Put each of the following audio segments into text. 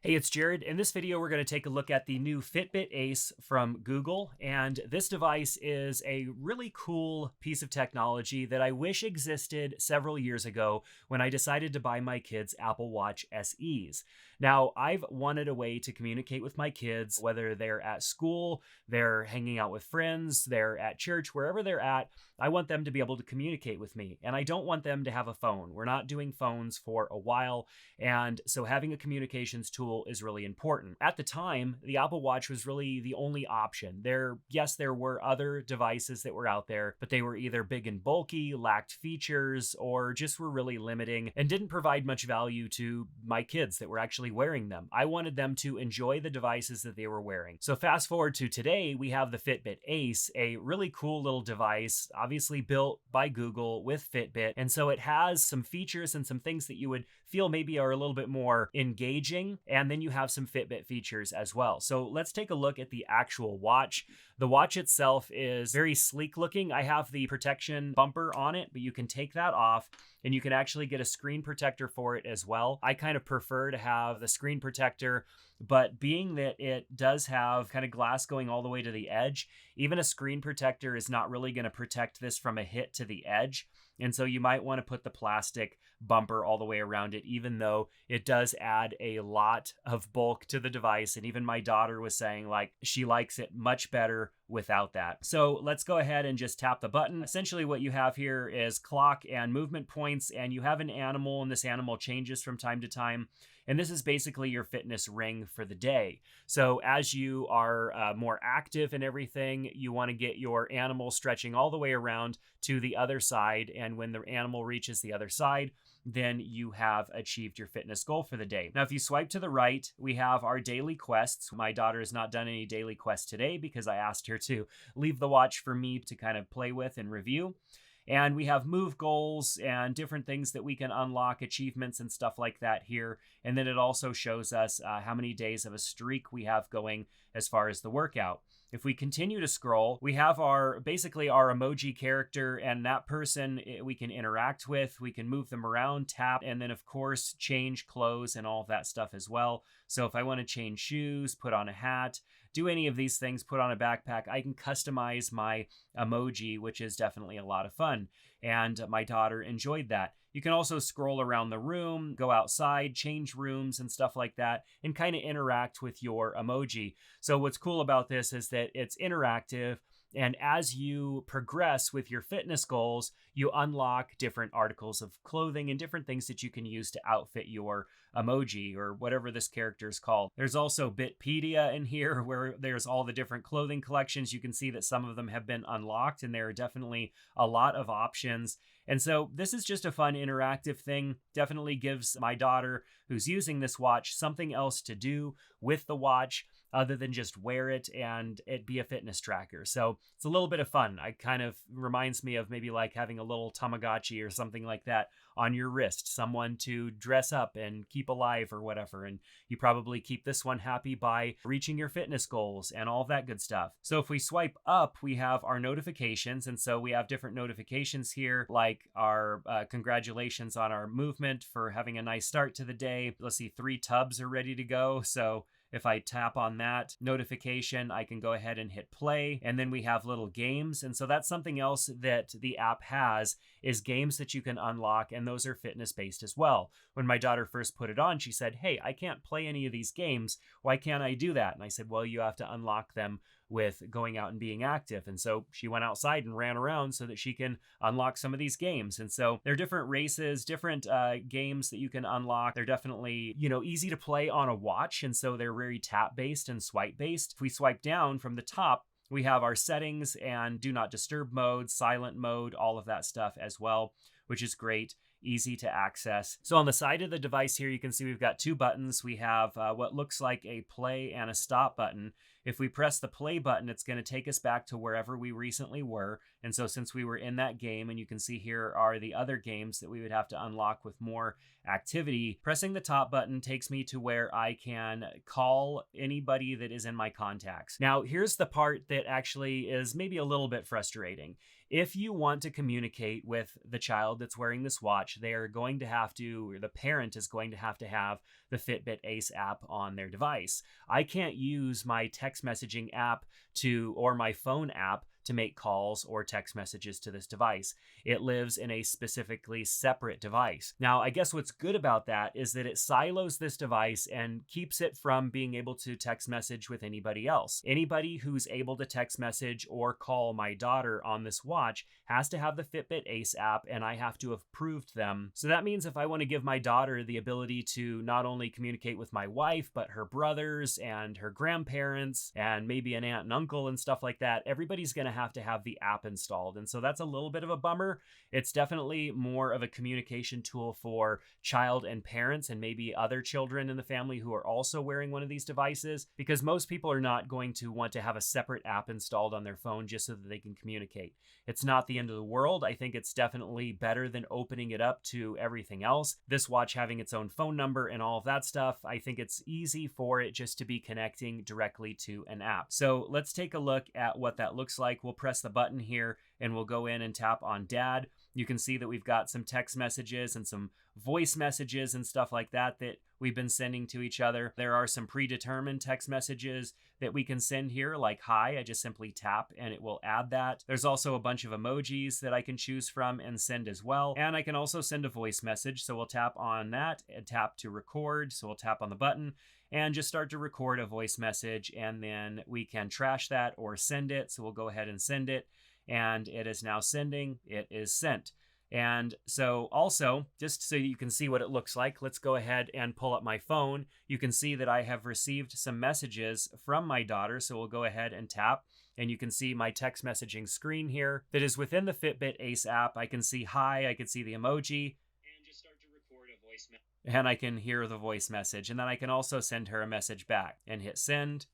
Hey, it's Jared. In this video, we're going to take a look at the new Fitbit Ace from Google. And this device is a really cool piece of technology that I wish existed several years ago when I decided to buy my kids Apple Watch SEs. Now, I've wanted a way to communicate with my kids, whether they're at school, they're hanging out with friends, they're at church, wherever they're at. I want them to be able to communicate with me. And I don't want them to have a phone. We're not doing phones for a while. And so having a communications tool is really important. At the time, the Apple Watch was really the only option. Yes, there were other devices that were out there, but they were either big and bulky, lacked features, or just were really limiting and didn't provide much value to my kids that were actually wearing them. I wanted them to enjoy the devices that they were wearing. So fast forward to today, we have the Fitbit Ace, a really cool little device, obviously built by Google with Fitbit. And so it has some features and some things that you would feel maybe are a little bit more engaging. And then you have some Fitbit features as well. So let's take a look at the actual watch. The watch itself is very sleek looking. I have the protection bumper on it, but you can take that off and you can actually get a screen protector for it as well. I kind of prefer to have the screen protector, but being that it does have kind of glass going all the way to the edge, even a screen protector is not really going to protect this from a hit to the edge. And so you might want to put the plastic bumper all the way around it, even though it does add a lot of bulk to the device. And even my daughter was saying like she likes it much better without that. So let's go ahead and just tap the button. Essentially what you have here is clock and movement points, and you have an animal, and this animal changes from time to time. And this is basically your fitness ring for the day. So as you are more active and everything, you want to get your animal stretching all the way around to the other side. And when the animal reaches the other side, then you have achieved your fitness goal for the day. Now, if you swipe to the right, we have our daily quests. My daughter has not done any daily quests today because I asked her to leave the watch for me to kind of play with and review. And we have move goals and different things that we can unlock, achievements and stuff like that here. And then it also shows us how many days of a streak we have going as far as the workout. If we continue to scroll, we have basically our emoji character, and that person we can interact with. We can move them around, tap, and then of course change clothes and all of that stuff as well. So if I want to change shoes, put on a hat, do any of these things, put on a backpack, I can customize my emoji, which is definitely a lot of fun. And my daughter enjoyed that. You can also scroll around the room, go outside, change rooms and stuff like that, and kind of interact with your emoji. So what's cool about this is that it's interactive. And as you progress with your fitness goals, you unlock different articles of clothing and different things that you can use to outfit your emoji or whatever this character is called. There's also Bitpedia in here where there's all the different clothing collections. You can see that some of them have been unlocked, and there are definitely a lot of options. And so this is just a fun interactive thing. Definitely gives my daughter who's using this watch something else to do with the watch other than just wear it and it be a fitness tracker. So it's a little bit of fun. It kind of reminds me of maybe like having a little Tamagotchi or something like that on your wrist, someone to dress up and keep alive or whatever. And you probably keep this one happy by reaching your fitness goals and all that good stuff. So if we swipe up, we have our notifications. And so we have different notifications here, like our congratulations on our movement for having a nice start to the day. Let's see, 3 tubs are ready to go. So if I tap on that notification, I can go ahead and hit play. And then we have little games. And so that's something else that the app has, is games that you can unlock. And those are fitness based as well. When my daughter first put it on, she said, "Hey, I can't play any of these games. Why can't I do that?" And I said, "Well, you have to unlock them with going out and being active." And so she went outside and ran around so that she can unlock some of these games. And so there are different races, different games that you can unlock. They're definitely, easy to play on a watch. And so they're very tap based and swipe based. If we swipe down from the top, we have our settings and do not disturb mode, silent mode, all of that stuff as well, which is great. Easy to access. So on the side of the device here, you can see we've got 2 buttons. We have what looks like a play and a stop button. If we press the play button, it's going to take us back to wherever we recently were. And so since we were in that game, and you can see here are the other games that we would have to unlock with more activity, pressing the top button takes me to where I can call anybody that is in my contacts. Now, here's the part that actually is maybe a little bit frustrating. if you want to communicate with the child that's wearing this watch, they are going to have to, or the parent is going to have the Fitbit Ace app on their device. I can't use my text messaging app or my phone app to make calls or text messages to this device. It lives in a specifically separate device. Now, I guess what's good about that is that it silos this device and keeps it from being able to text message with anybody else. Anybody who's able to text message or call my daughter on this watch has to have the Fitbit Ace app, and I have to have approved them. So that means if I want to give my daughter the ability to not only communicate with my wife, but her brothers and her grandparents and maybe an aunt and uncle and stuff like that, everybody's going to have the app installed. And so that's a little bit of a bummer. It's definitely more of a communication tool for child and parents and maybe other children in the family who are also wearing one of these devices, because most people are not going to want to have a separate app installed on their phone just so that they can communicate. It's not the end of the world. I think it's definitely better than opening it up to everything else. This watch having its own phone number and all of that stuff, I think it's easy for it just to be connecting directly to an app. So let's take a look at what that looks like. We'll press the button here and we'll go in and tap on Dad. You can see that we've got some text messages and some voice messages and stuff like that we've been sending to each other. There are some predetermined text messages that we can send here, like hi. I just simply tap and it will add that. There's also a bunch of emojis that I can choose from and send as well. And I can also send a voice message. So we'll tap on that and tap to record. So we'll tap on the button and just start to record a voice message, and then we can trash that or send it. So we'll go ahead and send it, and it is now sending. It is sent. And so also, just so you can see what it looks like, let's go ahead and pull up my phone. You can see that I have received some messages from my daughter. So we'll go ahead and tap, and you can see my text messaging screen here that is within the Fitbit Ace app. I can see hi, I can see the emoji, and just start to record a voice message. And I can hear the voice message. And then I can also send her a message back and hit send.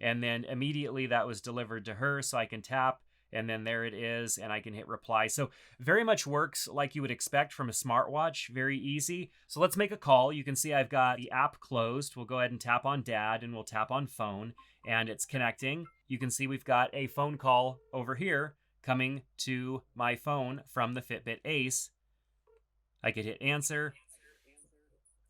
And then immediately that was delivered to her. So I can tap, and then there it is, and I can hit reply. So very much works like you would expect from a smartwatch. Very easy. So let's make a call. You can see I've got the app closed. We'll go ahead and tap on Dad, and we'll tap on phone, and it's connecting. You can see we've got a phone call over here coming to my phone from the Fitbit Ace. I could hit answer,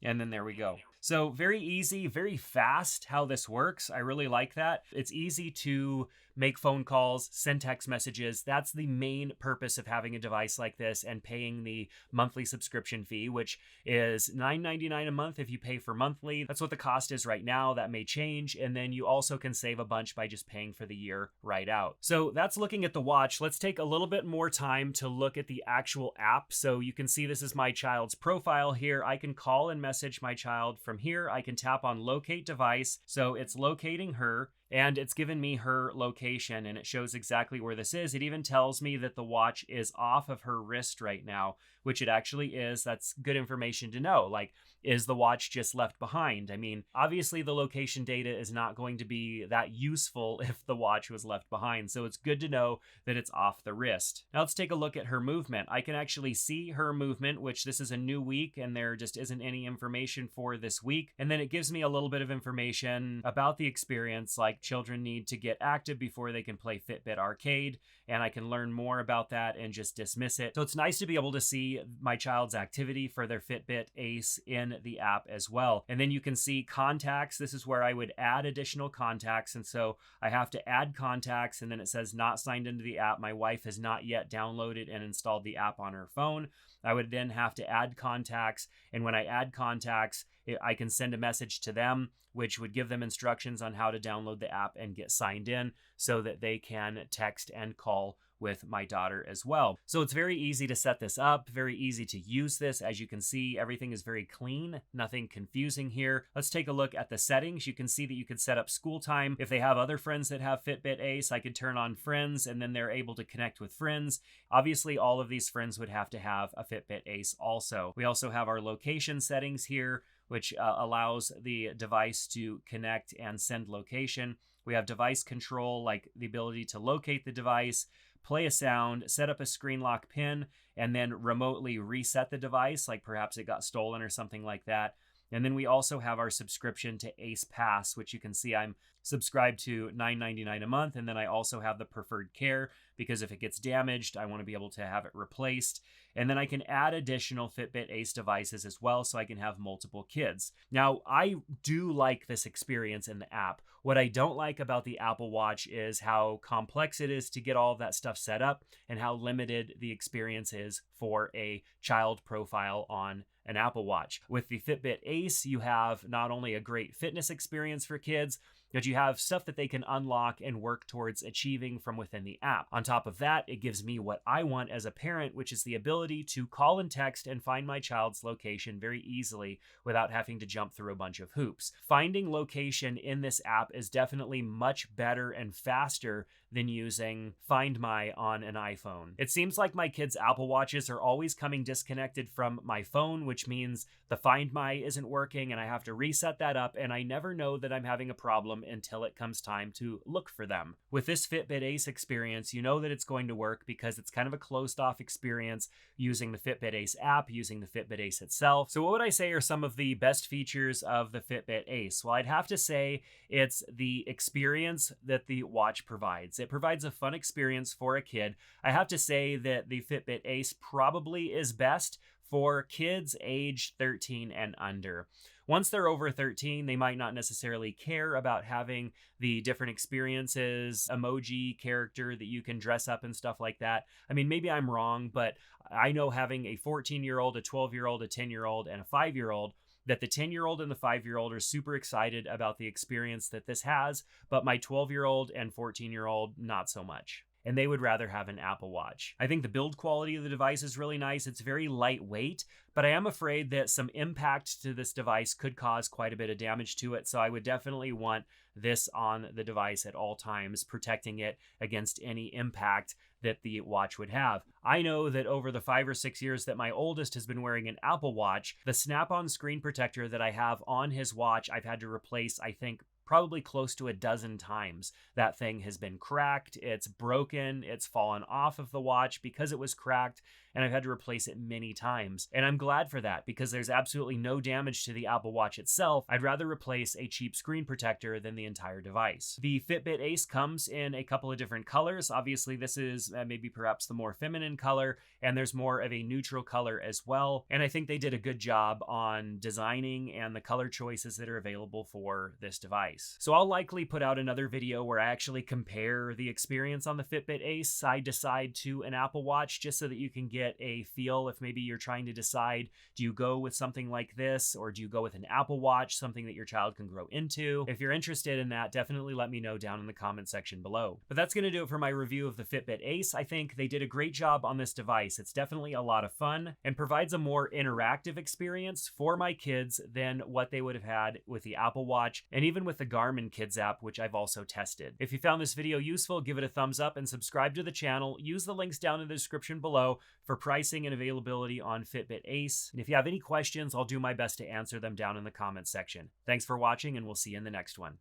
and then there we go. So very easy, very fast how this works. I really like that. It's easy to make phone calls, send text messages. That's the main purpose of having a device like this and paying the monthly subscription fee, which is $9.99 a month if you pay for monthly. That's what the cost is right now. That may change. And then you also can save a bunch by just paying for the year right out. So that's looking at the watch. Let's take a little bit more time to look at the actual app. So you can see this is my child's profile here. I can call and message my child from here. I can tap on locate device. So it's locating her, and it's given me her location, and it shows exactly where this is. It even tells me that the watch is off of her wrist right now, which it actually is. That's good information to know. Like, is the watch just left behind? I mean, obviously the location data is not going to be that useful if the watch was left behind. So it's good to know that it's off the wrist. Now let's take a look at her movement. I can actually see her movement, which this is a new week and there just isn't any information for this week. And then it gives me a little bit of information about the experience, like children need to get active before they can play Fitbit Arcade. And I can learn more about that and just dismiss it. So it's nice to be able to see my child's activity for their Fitbit Ace in the app as well. And then you can see contacts. This is where I would add additional contacts. And so I have to add contacts, and then it says not signed into the app. My wife has not yet downloaded and installed the app on her phone. I would then have to add contacts. And when I add contacts, I can send a message to them, which would give them instructions on how to download the app and get signed in so that they can text and call with my daughter as well. So it's very easy to set this up, very easy to use this. As you can see, everything is very clean, nothing confusing here. Let's take a look at the settings. You can see that you could set up school time. If they have other friends that have Fitbit Ace, I could turn on friends, and then they're able to connect with friends. Obviously, all of these friends would have to have a Fitbit Ace also. We also have our location settings here, which allows the device to connect and send location. We have device control, like the ability to locate the device, play a sound, set up a screen lock pin, and then remotely reset the device, like perhaps it got stolen or something like that. And then we also have our subscription to Ace Pass, which you can see I'm subscribed to $9.99 a month. And then I also have the preferred care because if it gets damaged, I want to be able to have it replaced. And then I can add additional Fitbit Ace devices as well, so I can have multiple kids. Now, I do like this experience in the app. What I don't like about the Apple Watch is how complex it is to get all of that stuff set up and how limited the experience is for a child profile on an Apple Watch. With the Fitbit Ace, you have not only a great fitness experience for kids, but you have stuff that they can unlock and work towards achieving from within the app. On top of that, it gives me what I want as a parent, which is the ability to call and text and find my child's location very easily without having to jump through a bunch of hoops. Finding location in this app is definitely much better and faster than using Find My on an iPhone. It seems like my kids' Apple Watches are always coming disconnected from my phone, which means the Find My isn't working and I have to reset that up, and I never know that I'm having a problem until it comes time to look for them. With this Fitbit Ace experience, you know that it's going to work because it's kind of a closed off experience using the Fitbit Ace app, using the Fitbit Ace itself. So what would I say are some of the best features of the Fitbit Ace? Well, I'd have to say it's the experience that the watch provides. It provides a fun experience for a kid. I have to say that the Fitbit Ace probably is best for kids age 13 and under. Once they're over 13, they might not necessarily care about having the different experiences, emoji character that you can dress up and stuff like that. I mean, maybe I'm wrong, but I know having a 14-year-old, a 12-year-old, a 10-year-old, and a 5-year-old, that the 10-year-old and the 5-year-old are super excited about the experience that this has, but my 12-year-old and 14-year-old, not so much. And they would rather have an Apple Watch. I think the build quality of the device is really nice. It's very lightweight, but I am afraid that some impact to this device could cause quite a bit of damage to it. So I would definitely want this on the device at all times, protecting it against any impact that the watch would have. I know that over the 5 or 6 years that my oldest has been wearing an Apple Watch, the snap-on screen protector that I have on his watch, I've had to replace, I think, probably close to a dozen times. That thing has been cracked, it's broken, it's fallen off of the watch because it was cracked, and I've had to replace it many times. And I'm glad for that because there's absolutely no damage to the Apple Watch itself. I'd rather replace a cheap screen protector than the entire device. The Fitbit Ace comes in a couple of different colors. Obviously, this is maybe perhaps the more feminine color, and there's more of a neutral color as well. And I think they did a good job on designing and the color choices that are available for this device. So I'll likely put out another video where I actually compare the experience on the Fitbit Ace side to side to an Apple Watch, just so that you can get a feel if maybe you're trying to decide, do you go with something like this or do you go with an Apple Watch, something that your child can grow into? If you're interested in that, definitely let me know down in the comment section below. But that's going to do it for my review of the Fitbit Ace. I think they did a great job on this device. It's definitely a lot of fun and provides a more interactive experience for my kids than what they would have had with the Apple Watch and even with the Garmin Kids app, which I've also tested. If you found this video useful, give it a thumbs up and subscribe to the channel. Use the links down in the description below for pricing and availability on Fitbit Ace. And if you have any questions, I'll do my best to answer them down in the comments section. Thanks for watching, and we'll see you in the next one.